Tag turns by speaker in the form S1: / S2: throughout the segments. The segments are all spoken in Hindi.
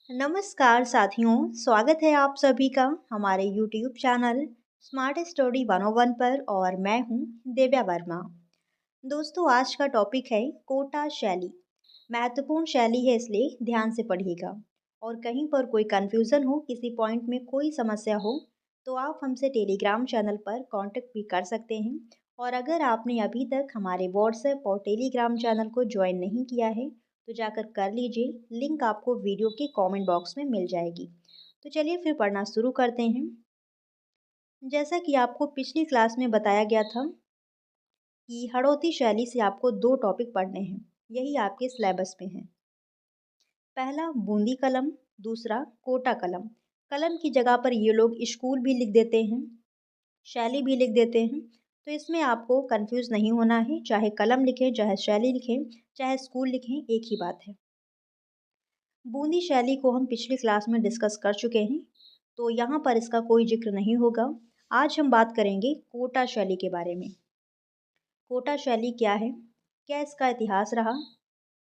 S1: नमस्कार साथियों, स्वागत है आप सभी का हमारे YouTube चैनल स्मार्ट स्टडी 101 पर और मैं हूँ दिव्या वर्मा। दोस्तों, आज का टॉपिक है कोटा शैली। महत्वपूर्ण शैली है, इसलिए ध्यान से पढ़िएगा। और कहीं पर कोई कंफ्यूजन हो, किसी पॉइंट में कोई समस्या हो, तो आप हमसे टेलीग्राम चैनल पर कांटेक्ट भी कर सकते हैं। और अगर आपने अभी तक हमारे व्हाट्सएप और टेलीग्राम चैनल को ज्वाइन नहीं किया है तो जाकर कर लीजिए, लिंक आपको वीडियो के कमेंट बॉक्स में मिल जाएगी। तो चलिए फिर पढ़ना शुरू करते हैं। जैसा कि आपको पिछली क्लास में बताया गया था कि हड़ौती शैली से आपको दो टॉपिक पढ़ने हैं, यही आपके सिलेबस में है। पहला बूंदी कलम, दूसरा कोटा कलम। कलम की जगह पर ये लोग स्कूल भी लिख देते हैं, शैली भी लिख देते हैं। तो इसमें आपको कंफ्यूज नहीं होना है, चाहे कलम लिखें, चाहे शैली लिखें, चाहे स्कूल लिखें, एक ही बात है। बूंदी शैली को हम पिछली क्लास में डिस्कस कर चुके हैं, तो यहाँ पर इसका कोई जिक्र नहीं होगा। आज हम बात करेंगे कोटा शैली के बारे में। कोटा शैली क्या है, क्या इसका इतिहास रहा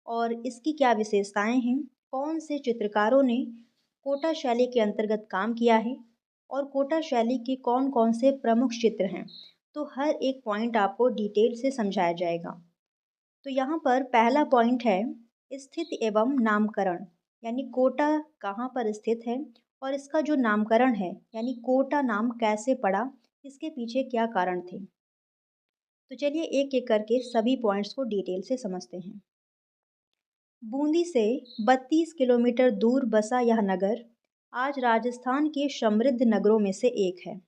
S1: और इसकी क्या विशेषताएं हैं, कौन से चित्रकारों ने कोटा शैली के अंतर्गत काम किया है और कोटा शैली के कौन कौन से प्रमुख चित्र हैं। तो हर एक पॉइंट आपको डिटेल से समझाया जाएगा। तो यहाँ पर पहला पॉइंट है स्थिति एवं नामकरण, यानी कोटा कहाँ पर स्थित है और इसका जो नामकरण है, यानी कोटा नाम कैसे पड़ा, इसके पीछे क्या कारण थे। तो चलिए एक एक करके सभी पॉइंट्स को डिटेल से समझते हैं। बूंदी से 32 किलोमीटर दूर बसा यह नगर आज राजस्थान के समृद्ध नगरों में से एक है।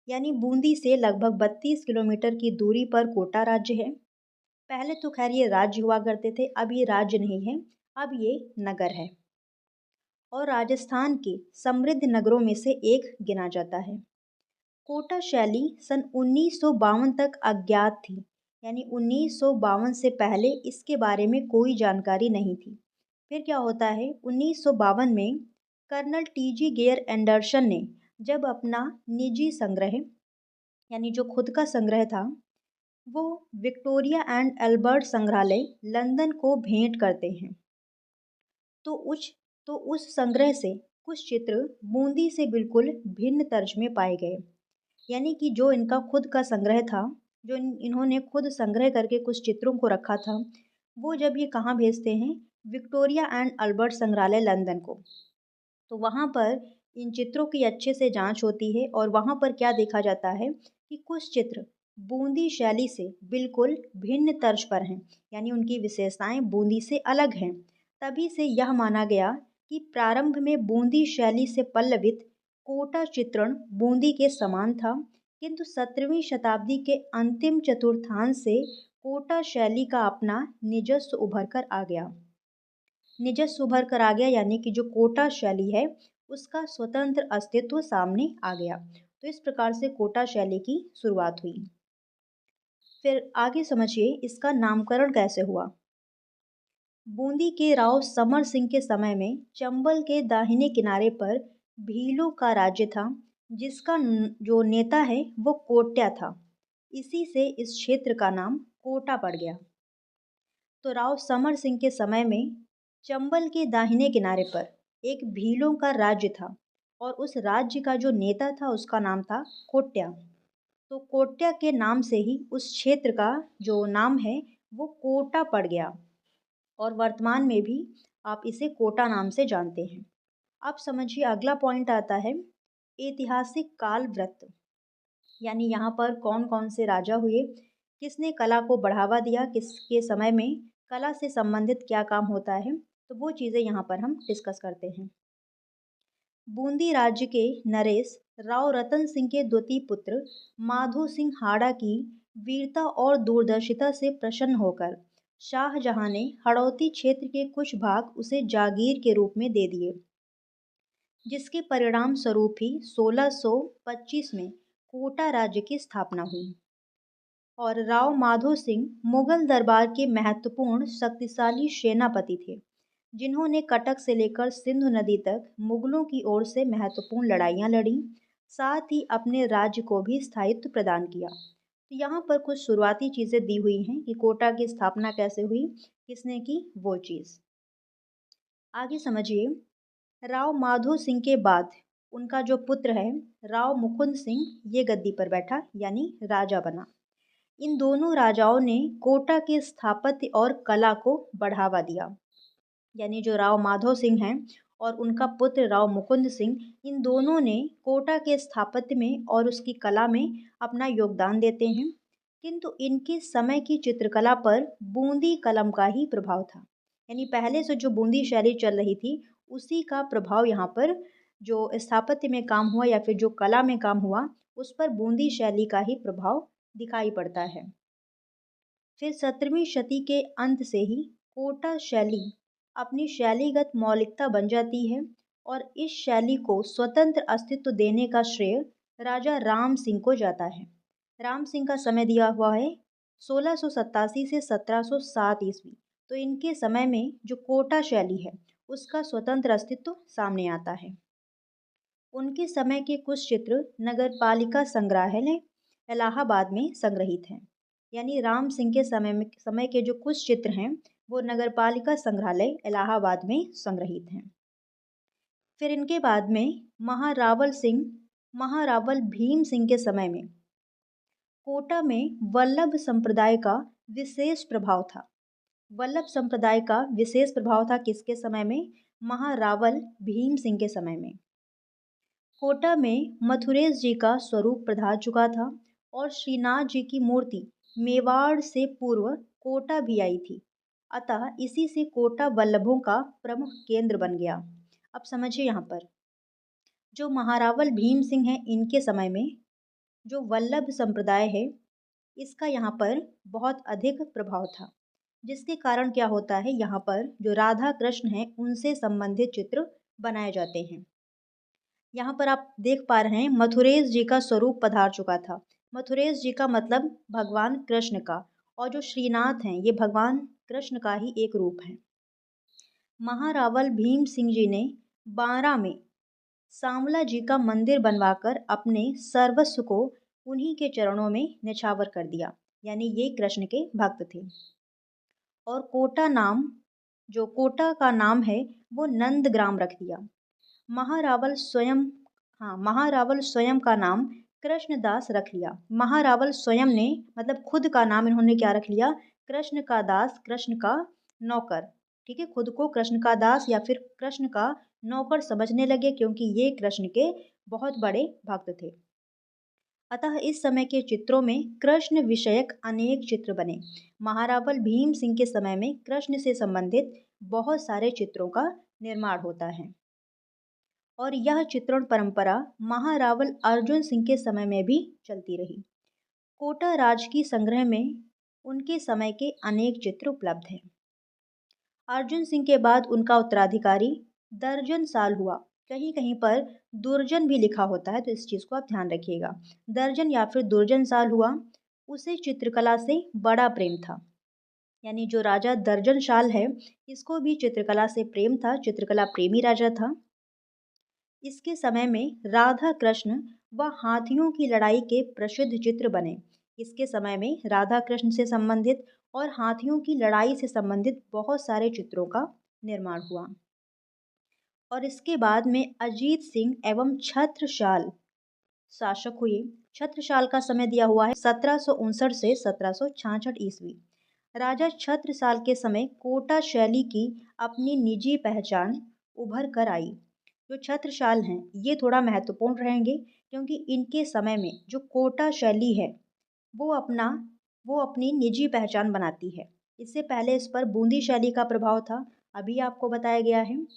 S1: यानी बूंदी से लगभग 32 किलोमीटर की दूरी पर कोटा राज्य है। पहले तो खैर ये राज्य हुआ करते थे, अब ये राज्य नहीं है, अब ये नगर है और राजस्थान के समृद्ध नगरों में से एक गिना जाता है। कोटा शैली सन 1952 तक अज्ञात थी, यानी 1952 से पहले इसके बारे में कोई जानकारी नहीं थी। फिर क्या होता है, 1952 में कर्नल टीजी गेयर एंडरसन ने जब अपना निजी संग्रह, यानी जो खुद का संग्रह था, वो विक्टोरिया एंड एल्बर्ट संग्रहालय लंदन को भेंट करते हैं, तो उस संग्रह से कुछ चित्र बूंदी से बिल्कुल भिन्न तर्ज में पाए गए। यानी कि जो इनका खुद का संग्रह था, जो इन्होंने खुद संग्रह करके कुछ चित्रों को रखा था, वो जब ये कहाँ भेजते हैं, विक्टोरिया एंड अल्बर्ट संग्रहालय लंदन को, तो वहाँ पर इन चित्रों की अच्छे से जांच होती है और वहाँ पर क्या देखा जाता है कि कुछ चित्र बूंदी शैली से बिल्कुल भिन्न तर्ज पर हैं, यानी उनकी विशेषताएं बूंदी से अलग हैं। तभी से यह माना गया कि प्रारंभ में बूंदी शैली से पल्लवित कोटा चित्रण बूंदी के समान था, किंतु 17वीं शताब्दी के अंतिम चतुर्थांश से कोटा शैली का अपना निजस्व उभर कर आ गया। निजस्व उभर कर आ गया, यानी कि जो कोटा शैली है उसका स्वतंत्र अस्तित्व सामने आ गया। तो इस प्रकार से कोटा शैली की शुरुआत हुई। फिर आगे समझिए इसका नामकरण कैसे हुआ। बूंदी के राव समर सिंह के समय में चंबल के दाहिने किनारे पर भीलों का राज्य था, जिसका जो नेता है वो कोट्या था। इसी से इस क्षेत्र का नाम कोटा पड़ गया। तो राव समर सिंह के समय में चंबल के दाहिने किनारे पर एक भीलों का राज्य था और उस राज्य का जो नेता था उसका नाम था कोट्या। तो कोट्या के नाम से ही उस क्षेत्र का जो नाम है वो कोटा पड़ गया और वर्तमान में भी आप इसे कोटा नाम से जानते हैं। अब समझिए अगला पॉइंट आता है ऐतिहासिक काल वृत्त, यानी यहाँ पर कौन कौन से राजा हुए, किसने कला को बढ़ावा दिया, किसके समय में कला से संबंधित क्या काम होता है, तो वो चीज़ें यहाँ पर हम डिस्कस करते हैं। बूंदी राज्य के नरेश राव रतन सिंह के द्वितीय पुत्र माधो सिंह हाड़ा की वीरता और दूरदर्शिता से प्रसन्न होकर शाहजहां ने हड़ौती क्षेत्र के कुछ भाग उसे जागीर के रूप में दे दिए, जिसके परिणाम स्वरूप ही 1625 में कोटा राज्य की स्थापना हुई। और राव माधो सिंह मुगल दरबार के महत्वपूर्ण शक्तिशाली सेनापति थे, जिन्होंने कटक से लेकर सिंधु नदी तक मुगलों की ओर से महत्वपूर्ण लड़ाइयाँ लड़ी, साथ ही अपने राज्य को भी स्थायित्व प्रदान किया। तो यहाँ पर कुछ शुरुआती चीज़ें दी हुई हैं कि कोटा की स्थापना कैसे हुई, किसने की, वो चीज़। आगे समझिए राव माधो सिंह के बाद उनका जो पुत्र है राव मुकुंद सिंह, ये गद्दी पर बैठा यानी राजा बना। इन दोनों राजाओं ने कोटा के स्थापत्य और कला को बढ़ावा दिया। यानी जो राव माधो सिंह हैं और उनका पुत्र राव मुकुंद सिंह, इन दोनों ने कोटा के स्थापत्य में और उसकी कला में अपना योगदान देते हैं। किंतु इनके समय की चित्रकला पर बूंदी कलम का ही प्रभाव था। यानी पहले से जो बूंदी शैली चल रही थी, उसी का प्रभाव यहाँ पर जो स्थापत्य में काम हुआ या फिर जो कला में काम हुआ, उस पर बूंदी शैली का ही प्रभाव दिखाई पड़ता है। फिर 17वीं शती के अंत से ही कोटा शैली अपनी शैलीगत मौलिकता बन जाती है और इस शैली को स्वतंत्र अस्तित्व देने का श्रेय राजा राम सिंह को जाता है। राम सिंह का समय दिया हुआ है 1687 से 1707 ईस्वी। तो इनके समय में जो कोटा शैली है उसका स्वतंत्र अस्तित्व सामने आता है। उनके समय के कुछ चित्र नगरपालिका संग्रहालय इलाहाबाद में संग्रहित हैं। यानी राम सिंह के समय के जो कुछ चित्र हैं वो नगरपालिका संग्रहालय इलाहाबाद में संग्रहित हैं। फिर इनके बाद में महारावल भीम सिंह के समय में कोटा में वल्लभ संप्रदाय का विशेष प्रभाव था। वल्लभ संप्रदाय का विशेष प्रभाव था किसके समय में? महारावल भीम सिंह के समय में। कोटा में मथुरेश जी का स्वरूप प्रधान चुका था और श्रीनाथ जी की मूर्ति मेवाड़ से पूर्व कोटा भी आई थी। अतः इसी से कोटा वल्लभों का प्रमुख केंद्र बन गया। अब समझिए यहाँ पर जो महारावल भीम सिंह हैं, इनके समय में जो वल्लभ संप्रदाय है इसका यहाँ पर बहुत अधिक प्रभाव था, जिसके कारण क्या होता है, यहाँ पर जो राधा कृष्ण हैं उनसे संबंधित चित्र बनाए जाते हैं। यहाँ पर आप देख पा रहे हैं मथुरेश जी का स्वरूप पधार चुका था। मथुरेश जी का मतलब भगवान कृष्ण का, और जो श्रीनाथ हैं ये भगवान कृष्ण का ही एक रूप है। महारावल भीम सिंह जी ने 12 में सांवला जी का मंदिर बनवाकर अपने सर्वस्व को उन्हीं के चरणों में निछावर कर दिया। यानी ये कृष्ण के भक्त थे। और जो कोटा का नाम है वो नंदग्राम रख दिया। महारावल स्वयं का नाम कृष्णदास रख लिया। महारावल स्वयं ने मतलब खुद का नाम इन्होंने क्या रख लिया? कृष्ण का दास, कृष्ण का नौकर। ठीक है, खुद को कृष्ण का दास या फिर कृष्ण का नौकर समझने लगे क्योंकि ये कृष्ण के बहुत बड़े भक्त थे। अतः इस समय के चित्रों में कृष्ण विषयक अनेक चित्र बने। महारावल भीम सिंह के समय में कृष्ण से संबंधित बहुत सारे चित्रों का निर्माण होता है और यह चित्रण परंपरा महारावल अर्जुन सिंह के समय में भी चलती रही। कोटा राजकीय संग्रह में उनके समय के अनेक चित्र उपलब्ध हैं। अर्जुन सिंह के बाद उनका उत्तराधिकारी दर्जन साल हुआ। कहीं कहीं पर दुर्जन भी लिखा होता है, तो इस चीज़ को आप ध्यान रखिएगा। दर्जन या फिर दुर्जन साल हुआ, उसे चित्रकला से बड़ा प्रेम था। यानी जो राजा दर्जन साल है इसको भी चित्रकला से प्रेम था, चित्रकला प्रेमी राजा था। इसके समय में राधा कृष्ण व हाथियों की लड़ाई के प्रसिद्ध चित्र बने। इसके समय में राधा कृष्ण से संबंधित और हाथियों की लड़ाई से संबंधित बहुत सारे चित्रों का निर्माण हुआ। और इसके बाद में अजीत सिंह एवं छत्रसाल शासक हुए। छत्रसाल का समय दिया हुआ है 1759 से 1766 ईस्वी। राजा छत्रसाल के समय कोटा शैली की अपनी निजी पहचान उभर कर आई। जो छत्रसाल हैं ये थोड़ा महत्वपूर्ण रहेंगे क्योंकि इनके समय में जो कोटा शैली है वो अपनी निजी पहचान बनाती है। इससे पहले इस पर बूंदी शैली का प्रभाव था, अभी आपको बताया गया है।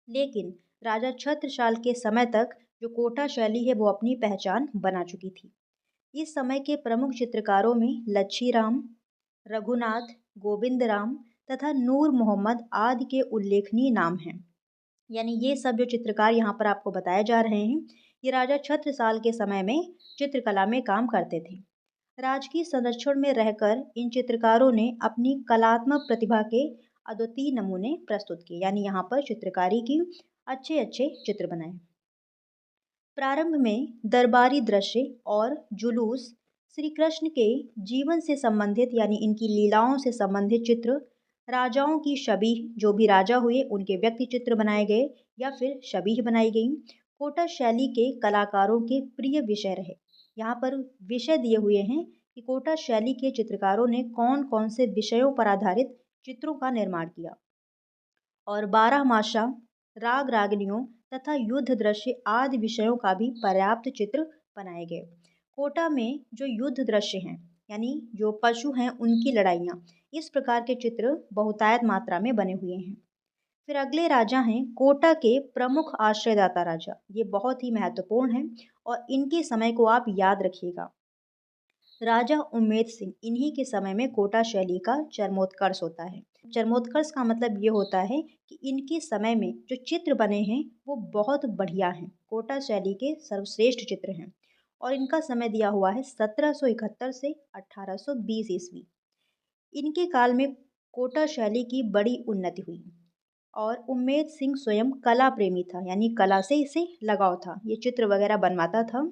S1: लेकिन राजा छत्रसाल के समय तक जो कोटा शैली है वो अपनी पहचान बना चुकी थी। इस समय के प्रमुख चित्रकारों में लच्छी राम, रघुनाथ, गोविंद राम तथा नूर मोहम्मद आदि के उल्लेखनीय नाम हैं। यानी ये सब जो चित्रकार यहाँ पर आपको बताए जा रहे हैं ये राजा छत्रसाल के समय में चित्रकला में काम करते थे। राजकीय संरक्षण में रहकर इन चित्रकारों ने अपनी कलात्मक प्रतिभा के अद्वितीय नमूने प्रस्तुत किए। यानी यहाँ पर चित्रकारी की अच्छे अच्छे चित्र बनाए। प्रारंभ में दरबारी दृश्य और जुलूस, श्री कृष्ण के जीवन से संबंधित यानी इनकी लीलाओं से संबंधित चित्र, राजाओं की शबीह, जो भी राजा हुए उनके व्यक्ति चित्र बनाए गए या फिर शबीह बनाई गई। कोटा शैली के कलाकारों के प्रिय विषय रहे। यहाँ पर विषय दिए हुए हैं कि कोटा शैली के चित्रकारों ने कौन कौन से विषयों पर आधारित चित्रों का निर्माण किया। और बारहमासा, राग रागनियों तथा युद्ध दृश्य आदि विषयों का भी पर्याप्त चित्र बनाए गए। कोटा में जो युद्ध दृश्य हैं, यानी जो पशु हैं उनकी लड़ाइयाँ, इस प्रकार के चित्र बहुतायत मात्रा में बने हुए हैं। फिर अगले राजा हैं कोटा के प्रमुख आश्रयदाता राजा। ये बहुत ही महत्वपूर्ण है और इनके समय को आप याद रखिएगा। राजा उम्मेद सिंह, इन्हीं के समय में कोटा शैली का चरमोत्कर्ष होता है। चरमोत्कर्ष का मतलब ये होता है कि इनके समय में जो चित्र बने हैं वो बहुत बढ़िया हैं, कोटा शैली के सर्वश्रेष्ठ चित्र हैं। और इनका समय दिया हुआ है 1771 से 1820 ईस्वी। इनके काल में कोटा शैली की बड़ी उन्नति हुई और उम्मेद सिंह स्वयं कला प्रेमी था, यानी कला से इसे लगाव था, ये चित्र वगैरह बनवाता था।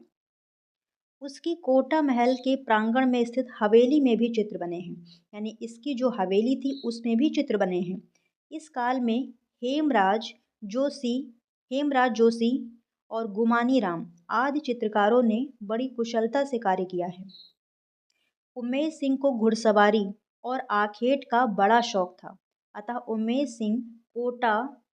S1: उसकी कोटा महल के प्रांगण में स्थित हवेली में भी चित्र बने हैं, यानी इसकी जो हवेली थी उसमें भी चित्र बने हैं। इस काल में हेमराज जोशी हेमराज जोशी और गुमानी राम आदि चित्रकारों ने बड़ी कुशलता से कार्य किया है। उमेश सिंह को घुड़सवारी और आखेट का बड़ा शौक था, अतः उमेश सिंह कोटा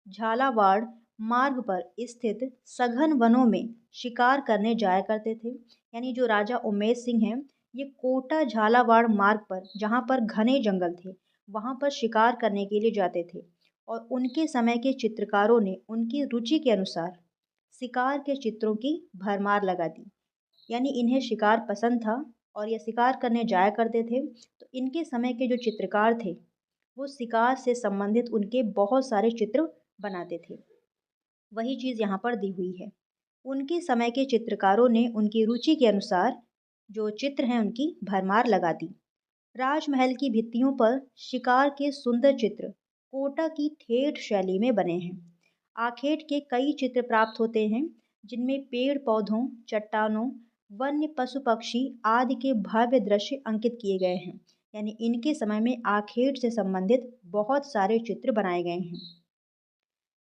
S1: झालावाड़ मार्ग पर स्थित सघन वनों में शिकार करने जाया करते थे। यानी जो राजा उमेश सिंह हैं, ये कोटा झालावाड़ मार्ग पर, जहाँ पर घने जंगल थे, वहाँ पर शिकार करने के लिए जाते थे। और उनके समय के चित्रकारों ने उनकी रुचि के अनुसार शिकार के चित्रों की भरमार लगा दी। यानी इन्हें शिकार पसंद था और ये शिकार करने जाया करते थे। तो इनके समय के जो चित्रकार थे वो शिकार से संबंधित उनके बहुत सारे चित्र बनाते थे। वही चीज़ यहाँ पर दी हुई है। उनके समय के चित्रकारों ने उनकी रुचि के अनुसार जो चित्र हैं उनकी भरमार लगा दी। राजमहल की भित्तियों पर शिकार के सुंदर चित्र कोटा की ठेठ शैली में बने हैं। आखेट के कई चित्र प्राप्त होते हैं जिनमें पेड़ पौधों, चट्टानों, वन्य पशु पक्षी आदि के भव्य दृश्य अंकित किए गए हैं। यानी इनके समय में आखेट से संबंधित बहुत सारे चित्र बनाए गए हैं।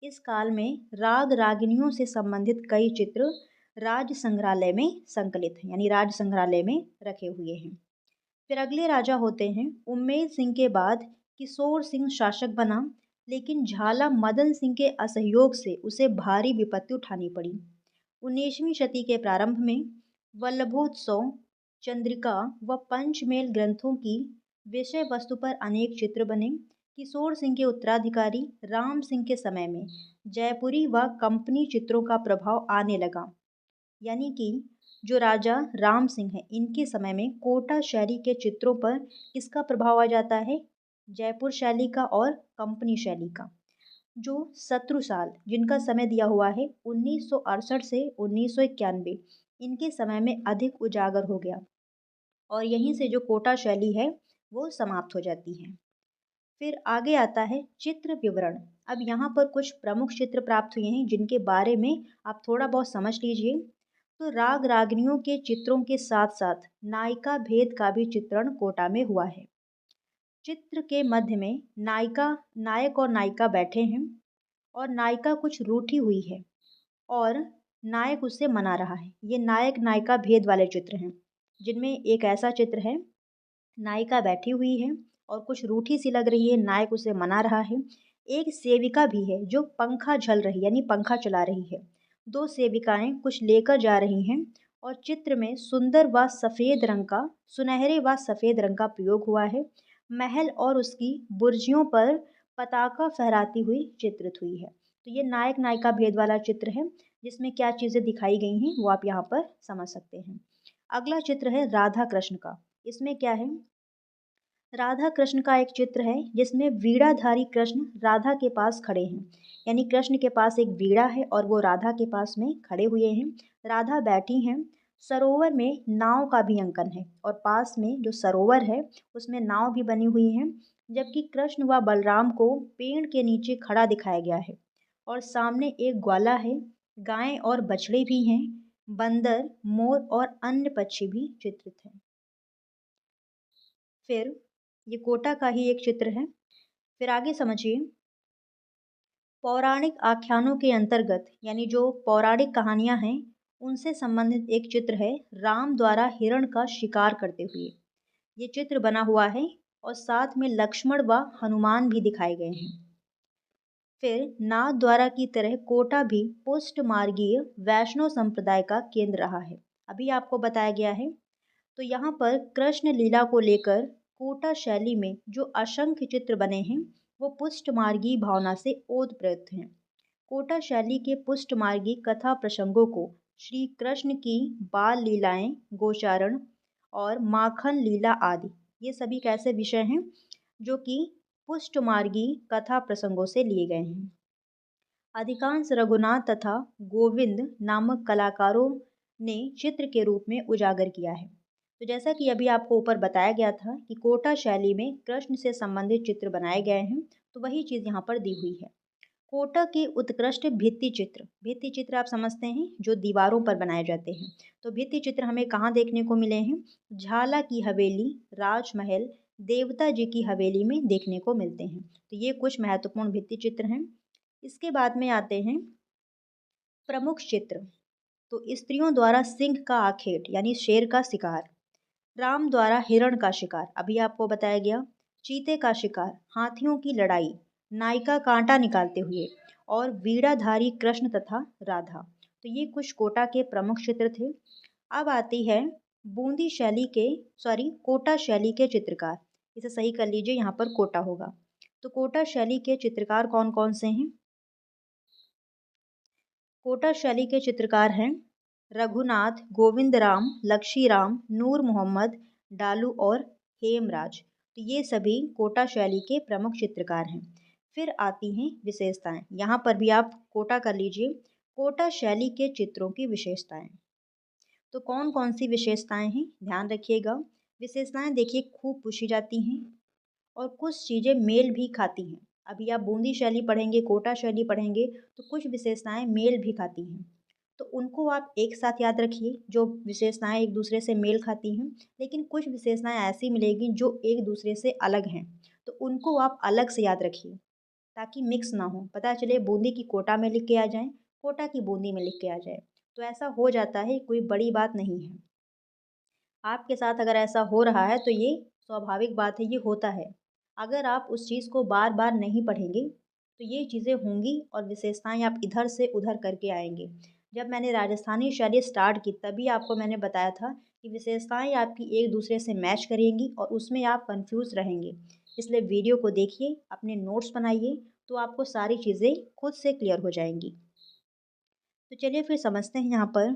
S1: इस काल में राग रागिनियों से संबंधित कई चित्र राज संग्रहालय में संकलित हैं, यानी राज संग्रहालय में रखे हुए हैं। फिर अगले राजा होते हैं उम्मेद सिंह के बाद किशोर सिंह शासक बना, लेकिन झाला मदन सिंह के असहयोग से उसे भारी विपत्ति उठानी पड़ी। 19वीं शती के प्रारंभ में वल्लभोत्सव, चंद्रिका व पंचमेल ग्रंथों की विषय वस्तु पर अनेक चित्र बने। किशोर सिंह के उत्तराधिकारी राम सिंह के समय में जयपुरी व कंपनी चित्रों का प्रभाव आने लगा। यानी कि जो राजा राम सिंह है इनके समय में कोटा शैली के चित्रों पर किसका प्रभाव आ जाता है? जयपुर शैली का और कंपनी शैली का। जो शत्रु साल जिनका समय दिया हुआ है 1968 से 1991, इनके समय में अधिक उजागर हो गया और यहीं से जो कोटा शैली है वो समाप्त हो जाती है। फिर आगे आता है चित्र विवरण। अब यहाँ पर कुछ प्रमुख चित्र प्राप्त हुए हैं जिनके बारे में आप थोड़ा बहुत समझ लीजिए। तो राग रागनियों के चित्रों के साथ साथ नायिका भेद का भी चित्रण कोटा में हुआ है। चित्र के मध्य में नायक और नायिका बैठे हैं और नायिका कुछ रूठी हुई है और नायक उसे मना रहा है। ये नायक नायिका भेद वाले चित्र हैं जिनमें एक ऐसा चित्र है, नायिका बैठी हुई है और कुछ रूठी सी लग रही है, नायक उसे मना रहा है। एक सेविका भी है जो पंखा झल रही, यानी पंखा चला रही है। दो सेविकाएं कुछ लेकर जा रही हैं और चित्र में सुनहरे व सफ़ेद रंग का प्रयोग हुआ है। महल और उसकी बुर्जियों पर पताका फहराती हुई चित्रित हुई है। तो ये नायक नायिका भेद वाला चित्र है जिसमें क्या चीज़ें दिखाई गई हैं वो आप यहाँ पर समझ सकते हैं। अगला चित्र है राधा कृष्ण का। इसमें क्या है? राधा कृष्ण का एक चित्र है जिसमें वीणाधारी कृष्ण राधा के पास खड़े हैं। यानी कृष्ण के पास एक वीणा है और वो राधा के पास में खड़े हुए हैं। राधा बैठी हैं। सरोवर में नाव का भी अंकन है और पास में जो सरोवर है उसमें नाव भी बनी हुई है। जबकि कृष्ण व बलराम को पेड़ के नीचे खड़ा दिखाया गया है और सामने एक ग्वाला है। गायें और बछड़े भी हैं। बंदर, मोर और अन्य पक्षी भी चित्रित हैं। फिर ये कोटा का ही एक चित्र है। फिर आगे समझिए, पौराणिक आख्यानों के अंतर्गत यानी जो पौराणिक कहानियां हैं उनसे संबंधित एक चित्र है राम द्वारा हिरण का शिकार करते हुए। ये चित्र बना हुआ है और साथ में लक्ष्मण व हनुमान भी दिखाए गए हैं। फिर नाथद्वारा की तरह कोटा भी पुष्ट मार्गीय वैष्णव संप्रदाय का केंद्र रहा है। अभी आपको बताया गया है। तो यहाँ पर कृष्ण लीला को लेकर कोटा शैली में जो असंख्य चित्र बने हैं वो पुष्टमार्गी भावना से ओतप्रोत हैं। कोटा शैली के पुष्टमार्गी कथा प्रसंगों को श्री कृष्ण की बाल लीलाएं, गोचारण और माखन लीला आदि ये सभी कैसे विषय हैं जो कि पुष्टमार्गी कथा प्रसंगों से लिए गए हैं। अधिकांश रघुनाथ तथा गोविंद नामक कलाकारों ने चित्र के रूप में उजागर किया है। तो जैसा कि अभी आपको ऊपर बताया गया था कि कोटा शैली में कृष्ण से संबंधित चित्र बनाए गए हैं, तो वही चीज़ यहाँ पर दी हुई है। कोटा के उत्कृष्ट भित्ति चित्र आप समझते हैं जो दीवारों पर बनाए जाते हैं। तो भित्ति चित्र हमें कहाँ देखने को मिले हैं? झाला की हवेली, राजमहल, देवता जी की हवेली में देखने को मिलते हैं। तो ये कुछ महत्वपूर्ण भित्ति चित्र हैं। इसके बाद में आते हैं प्रमुख चित्र। तो स्त्रियों द्वारा सिंह का आखेट यानी शेर का शिकार, राम द्वारा हिरण का शिकार अभी आपको बताया गया, चीते का शिकार, हाथियों की लड़ाई, नायिका कांटा निकालते हुए और वीणाधारी कृष्ण तथा राधा। तो ये कुछ कोटा के प्रमुख चित्र थे। अब आती है बूंदी शैली के कोटा शैली के चित्रकार। इसे सही कर लीजिए, यहाँ पर कोटा होगा। तो कोटा शैली के चित्रकार कौन कौन से हैं? कोटा शैली के चित्रकार हैं रघुनाथ, गोविंद राम, लक्ष्मी राम, नूर मोहम्मद, डालू और हेमराज। तो ये सभी कोटा शैली के प्रमुख चित्रकार हैं। फिर आती हैं विशेषताएं। यहाँ पर भी आप कोटा कर लीजिए, कोटा शैली के चित्रों की विशेषताएं। तो कौन कौन सी विशेषताएं हैं ध्यान रखिएगा। विशेषताएं देखिए खूब पूछी जाती हैं और कुछ चीज़ें मेल भी खाती हैं। अभी आप बूंदी शैली पढ़ेंगे, कोटा शैली पढ़ेंगे तो कुछ विशेषताएं मेल भी खाती हैं। तो उनको आप एक साथ याद रखिए जो विशेषताएं एक दूसरे से मेल खाती हैं। लेकिन कुछ विशेषताएं ऐसी मिलेगी जो एक दूसरे से अलग हैं, तो उनको आप अलग से याद रखिए ताकि मिक्स ना हो। पता चले बूंदी की कोटा में लिख के आ जाए, कोटा की बूंदी में लिख के आ जाए, तो ऐसा हो जाता है, कोई बड़ी बात नहीं है। आपके साथ अगर ऐसा हो रहा है तो ये स्वाभाविक बात है, ये होता है। अगर आप उस चीज़ को बार बार नहीं पढ़ेंगे तो ये चीज़ें होंगी और विशेषताएं आप इधर से उधर करके आएंगे। जब मैंने राजस्थानी शैली स्टार्ट की तभी आपको मैंने बताया था कि विशेषताएं आपकी एक दूसरे से मैच करेंगी और उसमें आप कंफ्यूज रहेंगे। इसलिए वीडियो को देखिए, अपने नोट्स बनाइए, तो आपको सारी चीज़ें खुद से क्लियर हो जाएंगी। तो चलिए फिर समझते हैं यहाँ पर।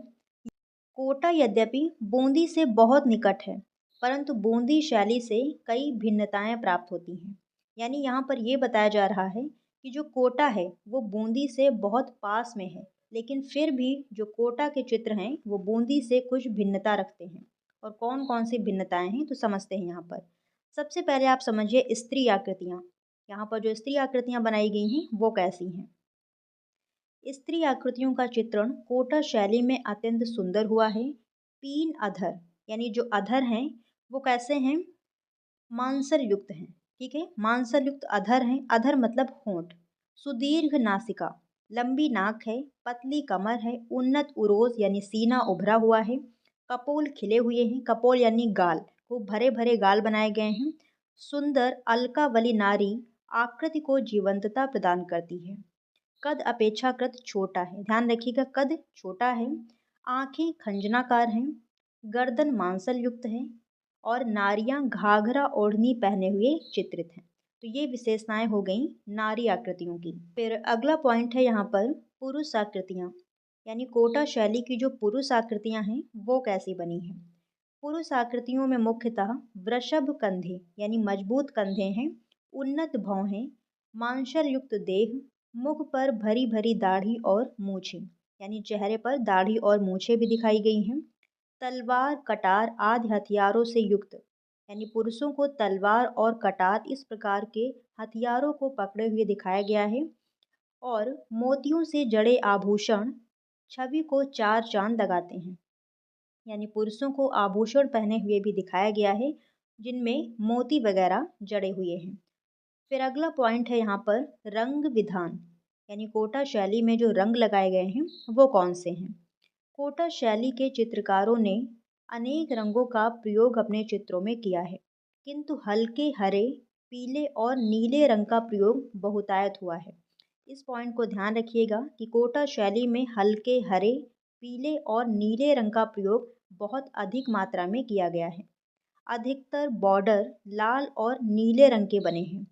S1: कोटा यद्यपि बूंदी से बहुत निकट है, परंतु बूंदी शैली से कई भिन्नताएं प्राप्त होती हैं। यानी यहाँ पर ये बताया जा रहा है कि जो कोटा है वो बूंदी से बहुत पास में है, लेकिन फिर भी जो कोटा के चित्र हैं वो बूंदी से कुछ भिन्नता रखते हैं। और कौन कौन सी भिन्नताएं हैं तो समझते हैं यहाँ पर। सबसे पहले आप समझिए स्त्री आकृतियाँ। यहाँ पर जो स्त्री आकृतियाँ बनाई गई हैं वो कैसी हैं? स्त्री आकृतियों का चित्रण कोटा शैली में अत्यंत सुंदर हुआ है। पीन अधर यानी जो अधर हैं वो कैसे हैं? मांसल युक्त हैं। ठीक है, मांसल युक्त अधर हैं। अधर मतलब होंठ। सुदीर्घ नासिका, लंबी नाक है, पतली कमर है, उन्नत उरोज यानी सीना उभरा हुआ है, कपोल खिले हुए हैं, कपोल यानी गाल, खूब भरे भरे गाल बनाए गए हैं। सुंदर अलकावली नारी आकृति को जीवंतता प्रदान करती है। कद अपेक्षाकृत छोटा है, ध्यान रखिएगा कद छोटा है। आंखें खंजनाकार हैं, गर्दन मांसल युक्त है और नारियां घाघरा ओढ़नी पहने हुए चित्रित हैं। तो ये विशेषताएं हो गई नारी आकृतियों की। फिर अगला पॉइंट है यहाँ पर पुरुष आकृतियाँ। यानी कोटा शैली की जो पुरुष आकृतियाँ हैं वो कैसी बनी हैं? पुरुष आकृतियों में मुख्यतः वृषभ कंधे यानी मजबूत कंधे हैं, उन्नत भौं हैं, मांसल युक्त देह, मुख पर भरी भरी दाढ़ी और मूछें यानी चेहरे पर दाढ़ी और मूछें भी दिखाई गई हैं। तलवार कटार आदि हथियारों से युक्त यानी पुरुषों को तलवार और कटार इस प्रकार के हथियारों को पकड़े हुए दिखाया गया है। और मोतियों से जड़े आभूषण छवि को चार चांद लगाते हैं। यानी पुरुषों को आभूषण पहने हुए भी दिखाया गया है जिनमें मोती वगैरह जड़े हुए हैं। फिर अगला पॉइंट है यहाँ पर रंग विधान, यानी कोटा शैली में जो रंग लगाए गए हैं वो कौन से हैं। कोटा शैली के चित्रकारों ने अनेक रंगों का प्रयोग अपने चित्रों में किया है, किंतु हल्के हरे, पीले और नीले रंग का प्रयोग बहुतायत हुआ है। इस पॉइंट को ध्यान रखिएगा कि कोटा शैली में हल्के हरे, पीले और नीले रंग का प्रयोग बहुत अधिक मात्रा में किया गया है। अधिकतर बॉर्डर लाल और नीले रंग के बने हैं।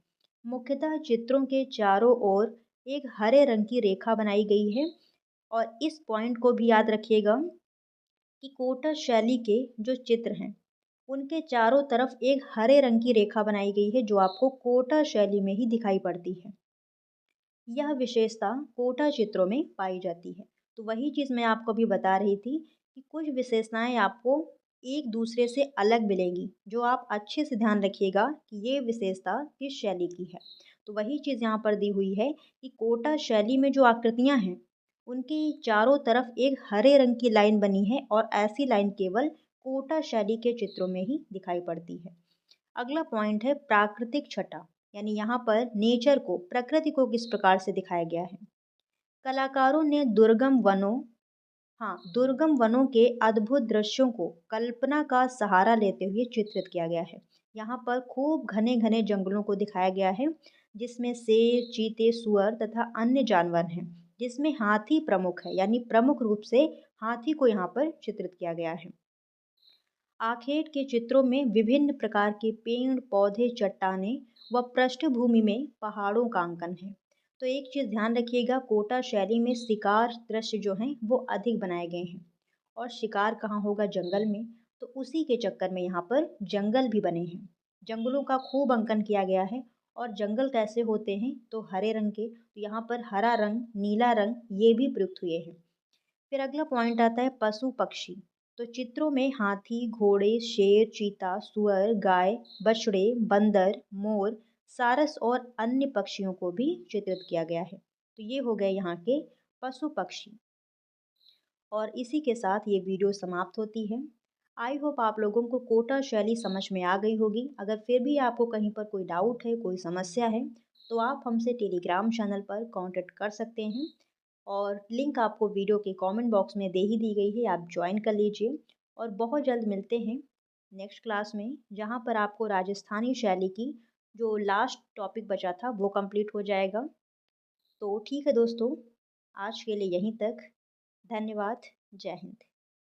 S1: मुख्यतः चित्रों के चारों ओर एक हरे रंग की रेखा बनाई गई है। और इस पॉइंट को भी याद रखिएगा कि कोटा शैली के जो चित्र हैं उनके चारों तरफ एक हरे रंग की रेखा बनाई गई है, जो आपको कोटा शैली में ही दिखाई पड़ती है। यह विशेषता कोटा चित्रों में पाई जाती है। तो वही चीज़ मैं आपको अभी बता रही थी कि कुछ विशेषताएं आपको एक दूसरे से अलग मिलेंगी, जो आप अच्छे से ध्यान रखिएगा कि ये विशेषता किस शैली की है। तो वही चीज़ यहाँ पर दी हुई है कि कोटा शैली में जो आकृतियाँ हैं उनकी चारों तरफ एक हरे रंग की लाइन बनी है, और ऐसी लाइन केवल कोटा शैली के चित्रों में ही दिखाई पड़ती है। अगला पॉइंट है प्राकृतिक छटा, यानी यहाँ पर नेचर को, प्रकृति को किस प्रकार से दिखाया गया है। कलाकारों ने दुर्गम वनों के अद्भुत दृश्यों को कल्पना का सहारा लेते हुए चित्रित किया गया है। यहाँ पर खूब घने घने जंगलों को दिखाया गया है, जिसमें शेर, चीते, सुअर तथा अन्य जानवर हैं, जिसमें हाथी प्रमुख है, यानी प्रमुख रूप से हाथी को यहाँ पर चित्रित किया गया है। आखेट के चित्रों में विभिन्न प्रकार के पेड़, पौधे, चट्टानें व पृष्ठभूमि में पहाड़ों का अंकन है। तो एक चीज़ ध्यान रखिएगा, कोटा शैली में शिकार दृश्य जो हैं वो अधिक बनाए गए हैं, और शिकार कहाँ होगा, जंगल में। तो उसी के चक्कर में यहाँ पर जंगल भी बने हैं, जंगलों का खूब अंकन किया गया है। और जंगल कैसे होते हैं, तो हरे रंग के, तो यहाँ पर हरा रंग, नीला रंग ये भी प्रयुक्त हुए हैं। फिर अगला पॉइंट आता है पशु पक्षी। तो चित्रों में हाथी, घोड़े, शेर, चीता, सुअर, गाय, बछड़े, बंदर, मोर, सारस और अन्य पक्षियों को भी चित्रित किया गया है। तो ये हो गए यहाँ के पशु पक्षी। और इसी के साथ ये वीडियो समाप्त होती है। आई होप आप लोगों को कोटा शैली समझ में आ गई होगी। अगर फिर भी आपको कहीं पर कोई डाउट है, कोई समस्या है, तो आप हमसे टेलीग्राम चैनल पर कांटेक्ट कर सकते हैं, और लिंक आपको वीडियो के कमेंट बॉक्स में दे ही दी गई है, आप ज्वाइन कर लीजिए। और बहुत जल्द मिलते हैं नेक्स्ट क्लास में, जहाँ पर आपको राजस्थानी शैली की जो लास्ट टॉपिक बचा था वो कंप्लीट हो जाएगा। तो ठीक है दोस्तों, आज के लिए यहीं तक। धन्यवाद। जय हिंद।